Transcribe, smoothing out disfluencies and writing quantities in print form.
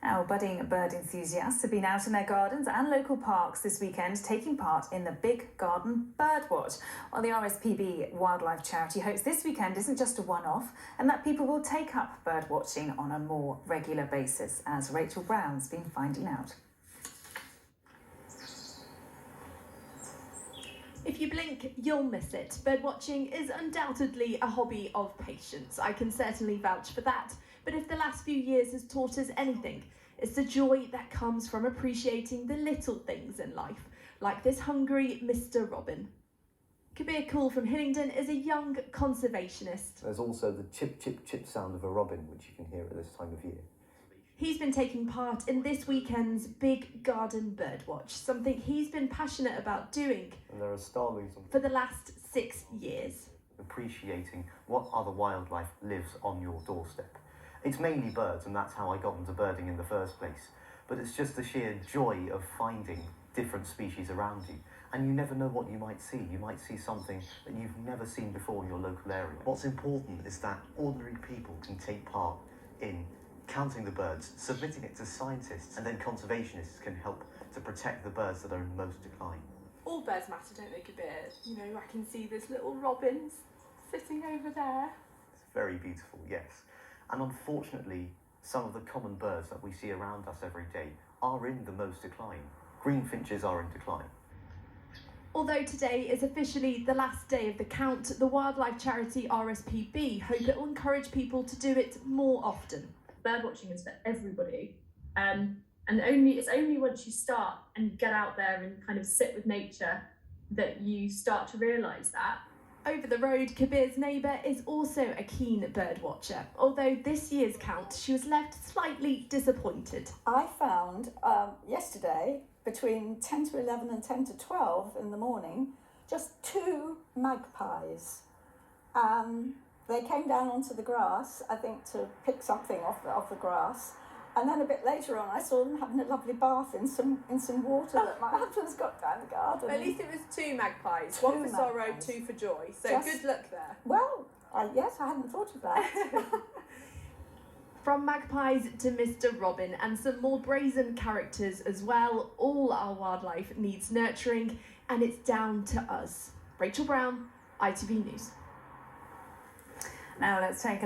Now, budding bird enthusiasts have been out in their gardens and local parks this weekend taking part in the Big Garden Birdwatch. While the RSPB wildlife charity hopes this weekend isn't just a one-off and that people will take up bird watching on a more regular basis, as Rachel Brown's been finding out. If you blink, you'll miss it. Birdwatching is undoubtedly a hobby of patience. I can certainly vouch for that. But if the last few years has taught us anything, it's the joy that comes from appreciating the little things in life, like this hungry Mr. Robin. Kabir Kaul from Hillingdon is a young conservationist. There's also the chip, chip, chip sound of a robin, which you can hear at this time of year. He's been taking part in this weekend's Big Garden Birdwatch, something he's been passionate about doing And there are starlings for the last 6 years. Appreciating what other wildlife lives on your doorstep. It's mainly birds, and that's how I got into birding in the first place. But it's just the sheer joy of finding different species around you. And you never know what you might see. You might see something that you've never seen before in your local area. What's important is that ordinary people can take part in counting the birds, submitting it to scientists, and then conservationists can help to protect the birds that are in most decline. All birds matter, don't they, Kabir? You know, I can see this little robins sitting over there. It's very beautiful, yes. And unfortunately, some of the common birds that we see around us every day are in the most decline. Greenfinches are in decline. Although today is officially the last day of the count, the wildlife charity RSPB hope it will encourage people to do it more often. Birdwatching is for everybody, and it's only once you start and get out there and kind of sit with nature that you start to realise that. Over the road, Kabir's neighbour is also a keen bird watcher, although this year's count she was left slightly disappointed. I found yesterday, between 10 to 11 and 10 to 12 in the morning, just 2 magpies. They came down onto the grass, I think, to pick something off the grass. And then a bit later on, I saw them having a lovely bath in some water that my husband's got down the garden. At least it was 2 magpies. 1 for sorrow, 2 for joy. So good luck there. Well, yes, I hadn't thought of that. From magpies to Mr. Robin and some more brazen characters as well, all our wildlife needs nurturing, and it's down to us. Rachel Brown, ITV News. Now let's take a look.